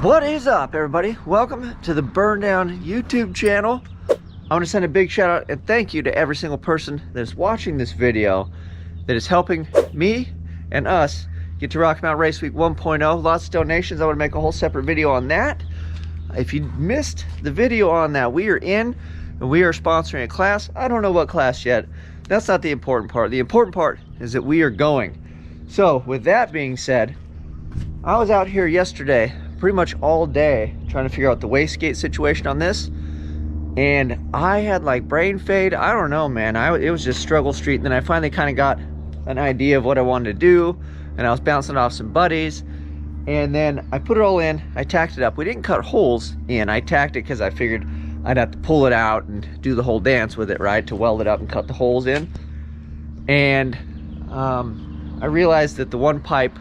What is up, everybody? Welcome to the Burndown YouTube channel. I want to send a big shout out and thank you to every single person that is watching this video that is helping me and us get to Rocky Mountain Race Week 1.0. Lots of donations. I want to make a whole separate video on that. If you missed the video on that, we are in and we are sponsoring a class. I don't know what class yet. That's not the important part. The important part is that we are going. So with that being said, I was out here yesterday pretty much all day trying to figure out the wastegate situation on this, and I had like brain fade. I don't know, man. It was just struggle street. And then I finally kind of got an idea of what I wanted to do, and I was bouncing off some buddies, and then I put it all in. I tacked it up. We didn't cut holes in. I tacked it because I figured I'd have to pull it out and do the whole dance with it, right, to weld it up and cut the holes in. And I realized that the one pipe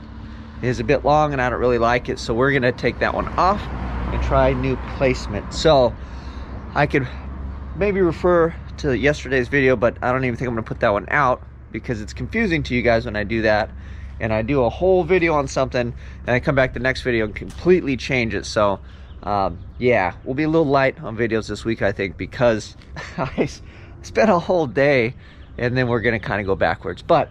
is a bit long and I don't really like it, so we're gonna take that one off and try new placement. So I could maybe refer to yesterday's video, but I don't even think I'm gonna put that one out because it's confusing to you guys when I do that, and I do a whole video on something and I come back the next video and completely change it. So yeah, we'll be a little light on videos this week, I think, because I spent a whole day and then we're gonna kind of go backwards. But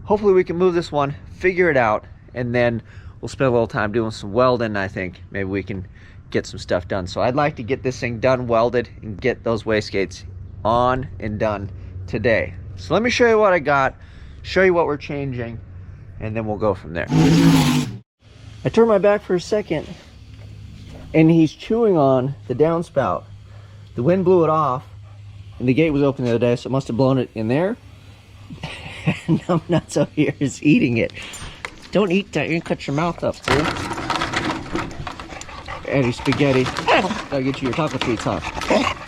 hopefully we can move this one, figure it out, and then we'll spend a little time doing some welding. I think maybe we can get some stuff done. So I'd like to get this thing done, welded, and get those wastegates on and done today. So let me show you what I got, show you what we're changing, and then we'll go from there. I turned my back for a second, and he's chewing on the downspout. The wind blew it off, and the gate was open the other day, so it must have blown it in there. And Numbnuts over here is eating it. Don't eat that, you're gonna cut your mouth up, fool. Eddie Spaghetti. Gotta get you your taco treats, huh?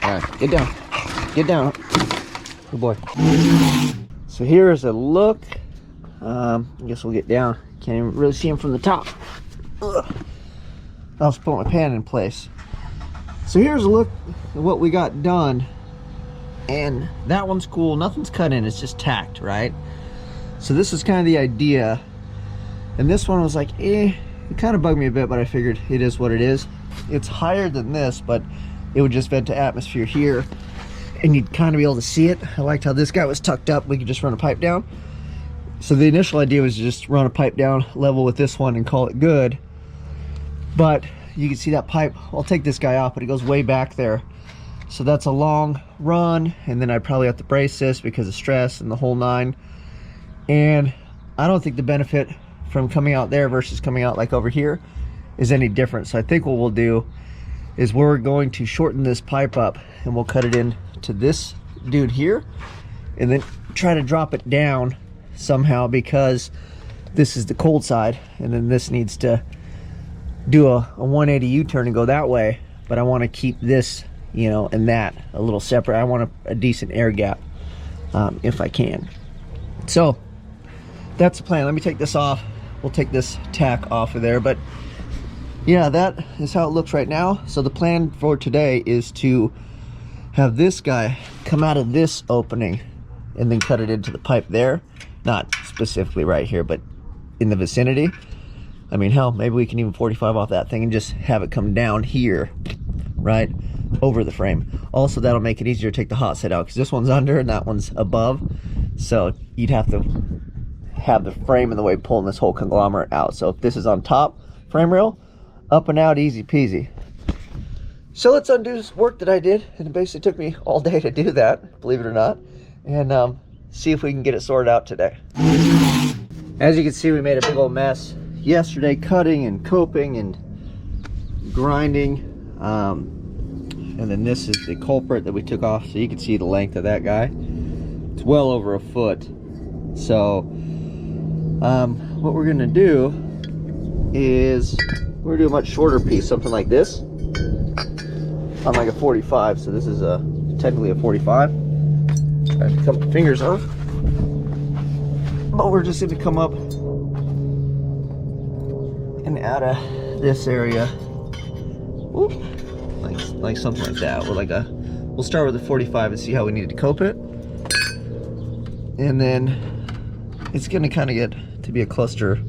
Alright, get down. Get down. Good boy. So here's a look. I guess we'll get down. Can't even really see him from the top. Ugh. I'll just put my pan in place. So here's a look at what we got done. And that one's cool. Nothing's cut in, it's just tacked, right? So this is kind of the idea. And this one was like, it kind of bugged me a bit, but I figured it is what it is. It's higher than this, but it would just vent to atmosphere here, and you'd kind of be able to see it. I liked how this guy was tucked up. We could just run a pipe down. So the initial idea was to just run a pipe down level with this one and call it good. But you can see that pipe. I'll take this guy off, but it goes way back there. So that's a long run, and then I'd probably have to brace this because of stress and the whole nine. And I don't think the benefit from coming out there versus coming out like over here is any different. So I think what we'll do is we're going to shorten this pipe up, and we'll cut it in to this dude here, and then try to drop it down somehow, because this is the cold side, and then this needs to do a 180 U-turn and go that way. But I want to keep this, you know, and that a little separate. I want a decent air gap if I can. So that's the plan. Let me take this off. We'll take this tack off of there. But yeah, that is how it looks right now. So the plan for today is to have this guy come out of this opening and then cut it into the pipe there. Not specifically right here, but in the vicinity. I mean, hell, maybe we can even 45 off that thing and just have it come down here, right, over the frame. Also, that'll make it easier to take the hot side out, because this one's under and that one's above. So you'd have to have the frame in the way pulling this whole conglomerate out. So if this is on top frame rail, up and out, easy peasy. So let's undo this work that I did, and it basically took me all day to do that, believe it or not, and see if we can get it sorted out today. As you can see, we made a big old mess yesterday, cutting and coping and grinding, and then this is the culprit that we took off, so you can see the length of that guy. It's well over a foot. So what we're gonna do is we're gonna do a much shorter piece, something like this, on like a 45. So this is technically a 45. I have to cut my fingers off, but we're just gonna come up and out of this area. Whoop. Like something like that. We'll start with the 45 and see how we need to cope it, and then it's gonna kind of get to be a cluster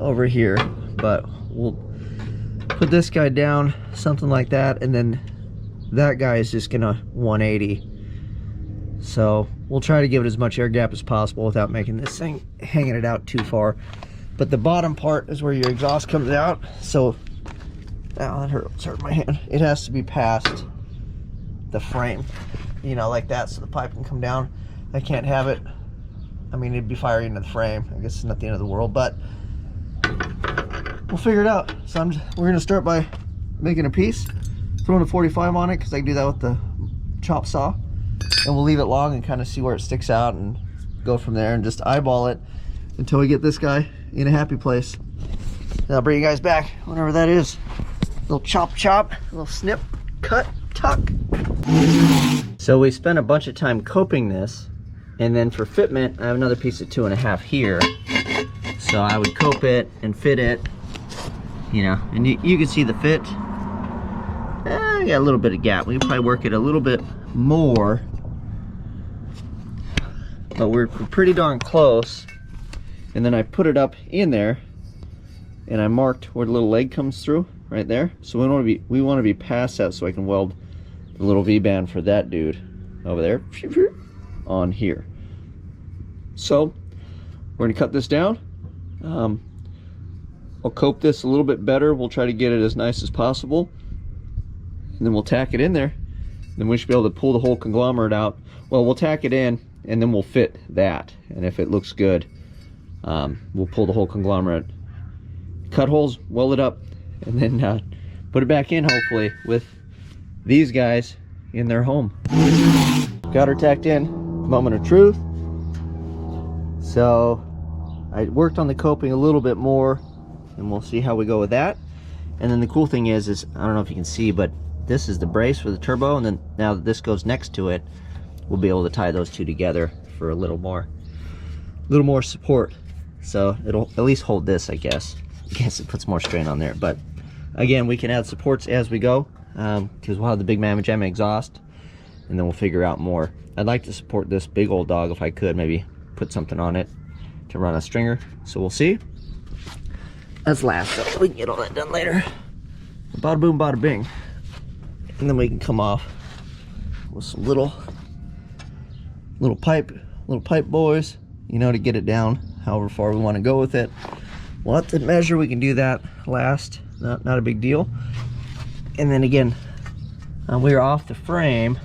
over here, but we'll put this guy down, something like that, and then that guy is just gonna 180. So we'll try to give it as much air gap as possible without making this thing hanging it out too far. But the bottom part is where your exhaust comes out. So, oh, that hurt my hand. It has to be past the frame, you know, like that, so the pipe can come down. I can't have it. I mean, it'd be firing into the frame. I guess it's not the end of the world, but we'll figure it out. So we're gonna start by making a piece, throwing a 45 on it, because I can do that with the chop saw. And we'll leave it long and kind of see where it sticks out and go from there and just eyeball it until we get this guy in a happy place. And I'll bring you guys back whenever that is. Little chop, a little snip, cut, tuck. So we spent a bunch of time coping this, and then for fitment, I have another piece of 2.5 here. So I would cope it and fit it, you know, and you can see the fit. Yeah, a little bit of gap. We can probably work it a little bit more, but we're pretty darn close. And then I put it up in there, and I marked where the little leg comes through right there. So we want to be past that, so I can weld the little V-band for that dude over there on here. So we're gonna cut this down. I'll cope this a little bit better. We'll try to get it as nice as possible, and then we'll tack it in there. Then we should be able to pull the whole conglomerate out. Well, we'll tack it in, and then we'll fit that. And if it looks good, we'll pull the whole conglomerate, cut holes, weld it up, and then put it back in, hopefully, with these guys in their home. Got her tacked in, moment of truth. So I worked on the coping a little bit more, and we'll see how we go with that. And then the cool thing is I don't know if you can see, but this is the brace for the turbo, and then now that this goes next to it, we'll be able to tie those two together for a little more support. So it'll at least hold this, I guess. I guess it puts more strain on there, but again, we can add supports as we go, because we'll have the big Mamma Jamma exhaust, and then we'll figure out more. I'd like to support this big old dog if I could, maybe put something on it to run a stringer, so we'll see. That's last, so we can get all that done later. Bada boom, bada bing. And then we can come off with some little pipe boys, you know, to get it down however far we want to go with it. We'll have to measure, we can do that last, not a big deal. And then again, we were off the frame,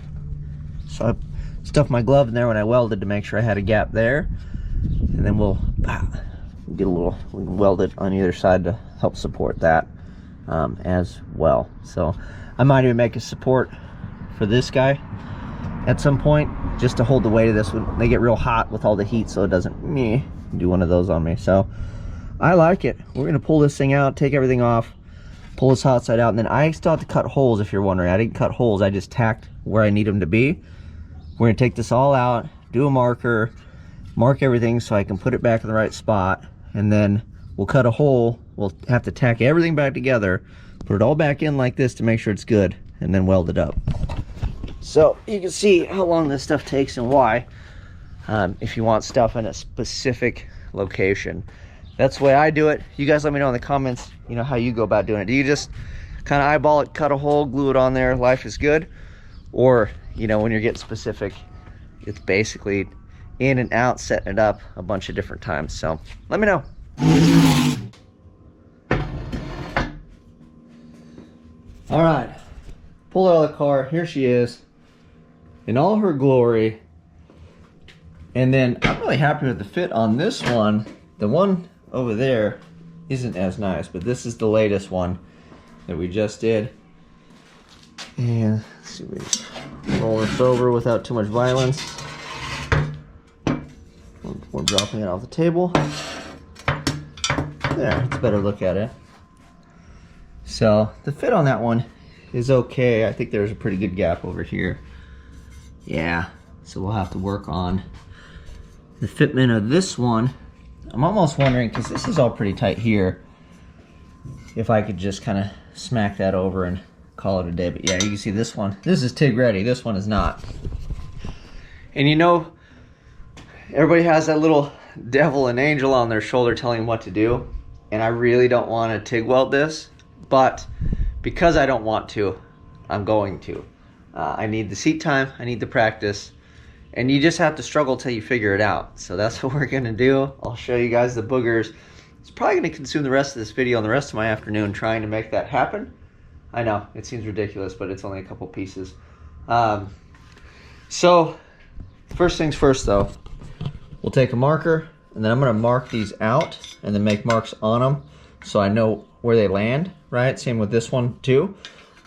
so I stuffed my glove in there when I welded to make sure I had a gap there. And then we'll get we can weld it on either side to help support that as well. So I might even make a support for this guy at some point, just to hold the weight of this when they get real hot with all the heat, so it doesn't do one of those on me. So I like it. We're gonna pull this thing out, take everything off, pull this hot side out, and then I still have to cut holes. If you're wondering, I didn't cut holes, I just tacked where I need them to be. We're gonna take this all out, do a marker, mark everything so I can put it back in the right spot, and then we'll cut a hole. We'll have to tack everything back together, put it all back in like this to make sure it's good, and then weld it up. So you can see how long this stuff takes and why, if you want stuff in a specific location. That's the way I do it. You guys let me know in the comments, you know, how you go about doing it. Do you just kind of eyeball it, cut a hole, glue it on there, life is good? Or, you know, when you're getting specific, it's basically in and out, setting it up a bunch of different times. So let me know. All right, pull her out of the car. Here she is in all her glory. And then I'm really happy with the fit on this one. The one over there isn't as nice, but this is the latest one that we just did. And let's see, we roll this over without too much violence. We're dropping it off the table. There, it's a better look at it. So the fit on that one is okay. I think there's a pretty good gap over here. Yeah, so we'll have to work on the fitment of this one. I'm almost wondering, because this is all pretty tight here, if I could just kind of smack that over and call it a day. But yeah, you can see this one. This is TIG ready. This one is not. And you know, everybody has that little devil and angel on their shoulder telling them what to do. And I really don't want to TIG weld this, but because I don't want to, I'm going to. I need the seat time, I need the practice, and you just have to struggle till you figure it out. So that's what we're gonna do. I'll show you guys the boogers. It's probably gonna consume the rest of this video and the rest of my afternoon trying to make that happen. I know, it seems ridiculous, but it's only a couple pieces. So, first things first though, we'll take a marker, and then I'm gonna mark these out, and then make marks on them, so I know where they land, right? Same with this one too.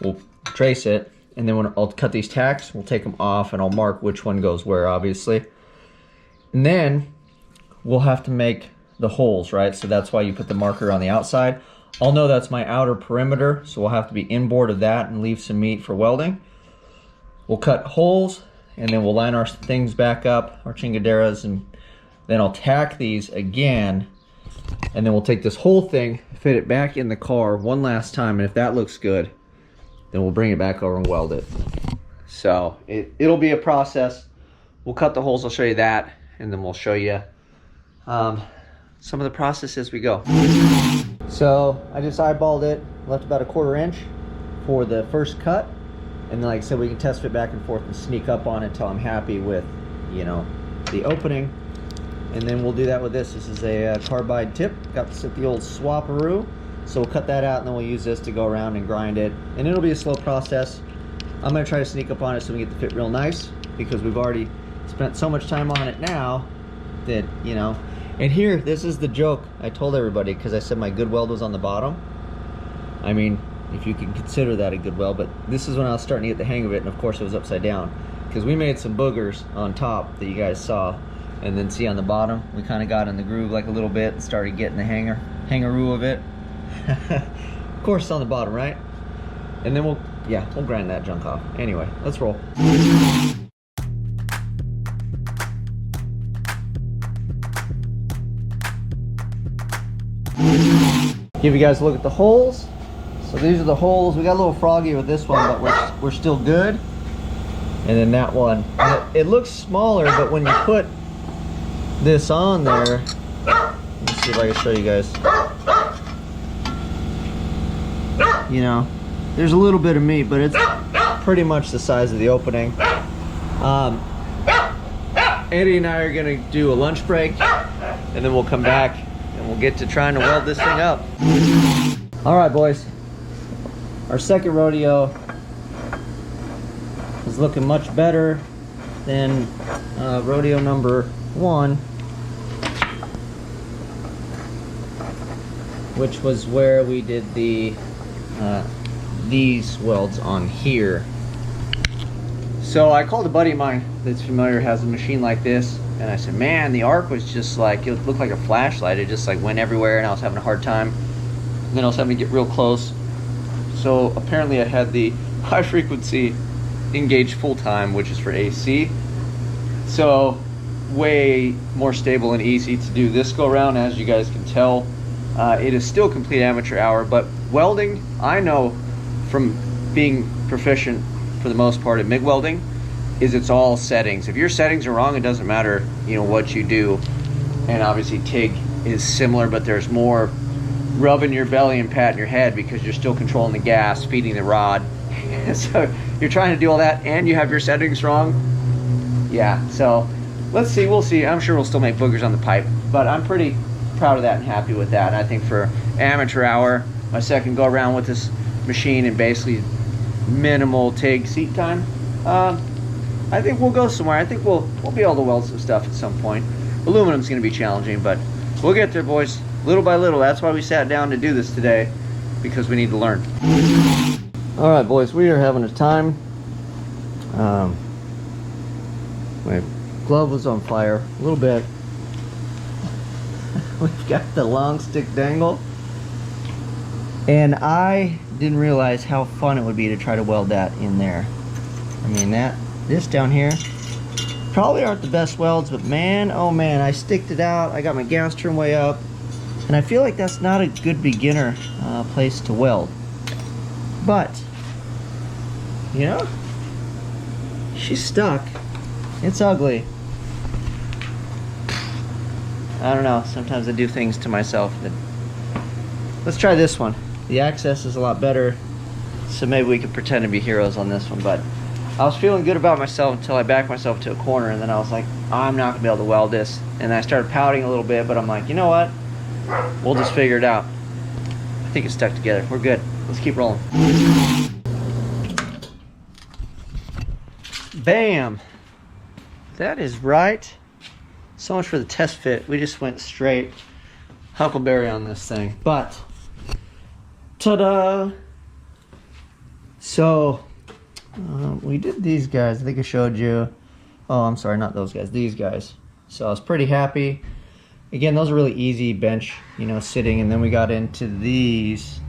We'll trace it, and then when I'll cut these tacks, we'll take them off, and I'll mark which one goes where, obviously. And then, we'll have to make the holes, right? So that's why you put the marker on the outside. I'll know that's my outer perimeter, so we'll have to be inboard of that and leave some meat for welding. We'll cut holes, and then we'll line our things back up, our chingaderas, and then I'll tack these again, and then we'll take this whole thing, fit it back in the car one last time, and if that looks good, then we'll bring it back over and weld it. So it'll be a process. We'll cut the holes, I'll show you that, and then we'll show you some of the process as we go. So I just eyeballed it, left about a 1/4 inch for the first cut, and then like I said, we can test fit back and forth and sneak up on it until I'm happy with, you know, the opening. And then we'll do that with this. This is a carbide tip, got to sit the old swapperoo. So we'll cut that out, and then we'll use this to go around and grind it. And it'll be a slow process. I'm gonna try to sneak up on it so we get the fit real nice, because we've already spent so much time on it now that, you know. And here, this is the joke I told everybody, because I said my good weld was on the bottom. I mean, if you can consider that a good weld, but this is when I was starting to get the hang of it, and of course it was upside down, because we made some boogers on top that you guys saw, and then see on the bottom, we kind of got in the groove like a little bit and started getting the hangaroo of it. Of course it's on the bottom, right? And then we'll grind that junk off. Anyway, let's roll. Give you guys a look at the holes. So these are the holes. We got a little froggy with this one, but we're still good. And then that one, it looks smaller, but when you put this on there, let's see if I can show you guys. You know, there's a little bit of meat, but it's pretty much the size of the opening. Eddie and I are gonna do a lunch break, and then we'll come back and we'll get to trying to weld this thing up. All right, boys. Our second rodeo is looking much better than rodeo number 1, which was where we did the these welds on here. So I called a buddy of mine that's familiar, has a machine like this, and I said, man, the arc was just like, it looked like a flashlight. It just like went everywhere, and I was having a hard time. And then I was having to get real close. So apparently I had the high frequency engaged full time, which is for AC. So way more stable and easy to do this go around, as you guys can tell. It is still complete amateur hour, but welding, I know from being proficient for the most part at MIG welding, is it's all settings. If your settings are wrong, it doesn't matter, you know, what you do. And obviously TIG is similar, but there's more rubbing your belly and patting your head, because you're still controlling the gas, feeding the rod. So you're trying to do all that and you have your settings wrong. Yeah, so let's see, we'll see. I'm sure we'll still make boogers on the pipe, but I'm pretty proud of that and happy with that. And I think for amateur hour, my second go around with this machine and basically minimal TIG seat time, I think we'll go somewhere. I think we'll be able to weld some stuff at some point. Aluminum's going to be challenging, but we'll get there, boys. Little by little. That's why we sat down to do this today, because we need to learn. All right, boys, we are having a time. My glove was on fire a little bit. We've got the long stick dangle, and I didn't realize how fun it would be to try to weld that in there. I mean, this down here probably aren't the best welds, but man, oh man, I sticked it out. I got my gas turned way up, and I feel like that's not a good beginner place to weld. But you know, she's stuck. It's ugly. I don't know, sometimes I do things to myself that... Let's try this one. the access is a lot better, so maybe we could pretend to be heroes on this one. But I was feeling good about myself until I backed myself to a corner, and then I was like, I'm not gonna be able to weld this. And I started pouting a little bit, but I'm like, you know what? We'll just figure it out. I think it's stuck together. We're good. Let's keep rolling. Bam! That is right. So much for the test fit. We just went straight huckleberry on this thing. But, ta-da! So, we did these guys. I think I showed you. Oh, I'm sorry, not those guys. These guys. So I was pretty happy. Again, those are really easy bench, you know, sitting. And then we got into this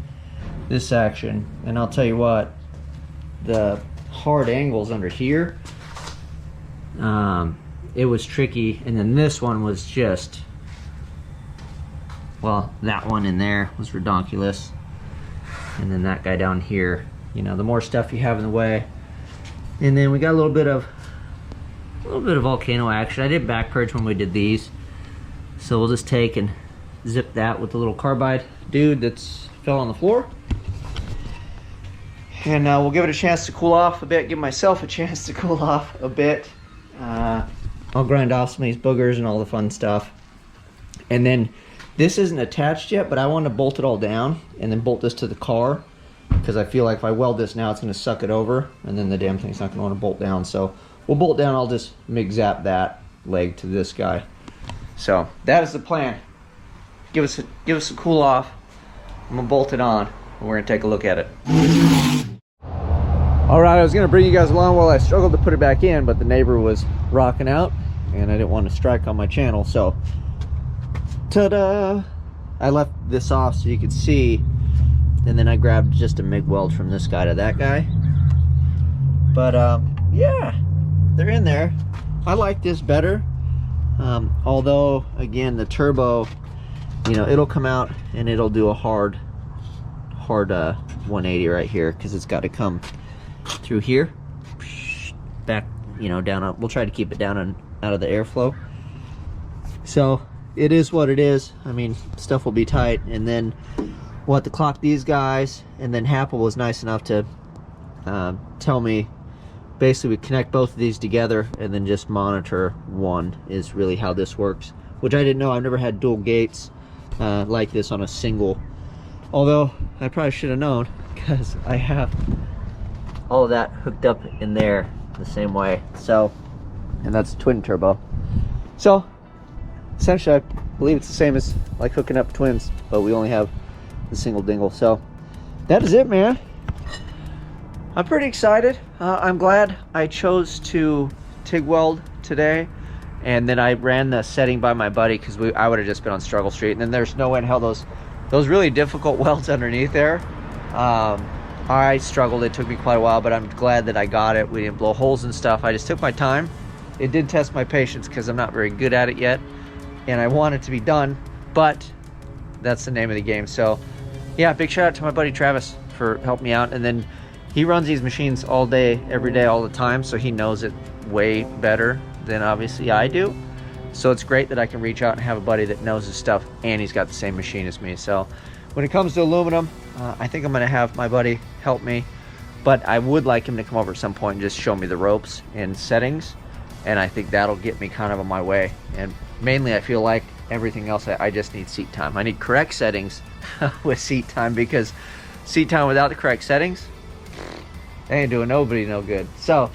action. And I'll tell you what, the hard angles under here, it was tricky. And then this one was just, well, that one in there was redonkulous. And then that guy down here, you know, the more stuff you have in the way. And then we got a little bit of volcano action. I did back purge when we did these. So we'll just take and zip that with the little carbide dude that's fell on the floor. And we'll give it a chance to cool off a bit, give myself a chance to cool off a bit. I'll grind off some of these boogers and all the fun stuff. And then this isn't attached yet, but I want to bolt it all down and then bolt this to the car, because I feel like if I weld this now, it's going to suck it over, and then the damn thing's not going to want to bolt down. So we'll bolt down. I'll just MIG zap that leg to this guy. So that is the plan. Give us a cool off. I'm gonna bolt it on, and we're gonna take a look at it. All right, I was gonna bring you guys along while I struggled to put it back in, but the neighbor was rocking out, and I didn't want to strike on my channel. So, ta-da! I left this off so you could see, and then I grabbed just a MIG weld from this guy to that guy. But yeah, they're in there. I like this better. Although, again, the turbo, you know, it'll come out and it'll do a hard 180 right here, because it's got to come through here, back, you know, down. We'll try to keep it down and out of the airflow. So it is what it is. I mean, stuff will be tight, and then we'll have to clock these guys. And then Apple was nice enough to tell me, basically we connect both of these together and then just monitor one is really how this works, which I didn't know. I've never had dual gates like this on a single, although I probably should have known, because I have all of that hooked up in there the same way. So, and that's twin turbo. So essentially I believe it's the same as like hooking up twins, but we only have the single dingle. So that is it, man. I'm pretty excited. I'm glad I chose to TIG weld today, and then I ran the setting by my buddy, because I would have just been on Struggle Street, and then there's no way in hell those really difficult welds underneath there. I struggled. It took me quite a while, but I'm glad that I got it. We didn't blow holes and stuff. I just took my time. It did test my patience, because I'm not very good at it yet, and I want it to be done, but that's the name of the game. So yeah, big shout out to my buddy Travis for helping me out. And then he runs these machines all day, every day, all the time, so he knows it way better than obviously I do. So it's great that I can reach out and have a buddy that knows his stuff, and he's got the same machine as me. So when it comes to aluminum, I think I'm gonna have my buddy help me, but I would like him to come over at some point and just show me the ropes and settings, and I think that'll get me kind of on my way. And mainly I feel like everything else, I just need seat time. I need correct settings with seat time, because seat time without the correct settings, they ain't doing nobody no good. So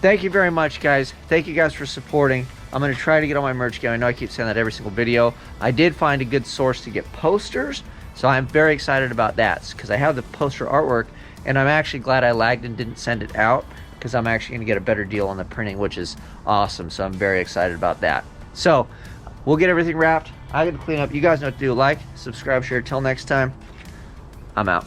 thank you very much, guys. Thank you guys for supporting. I'm going to try to get all my merch going. I know I keep saying that every single video. I did find a good source to get posters, so I'm very excited about that, because I have the poster artwork, and I'm actually glad I lagged and didn't send it out, because I'm actually going to get a better deal on the printing, which is awesome. So I'm very excited about that. So we'll get everything wrapped. I got to clean up. You guys know what to do. Like, subscribe, share. Till next time, I'm out.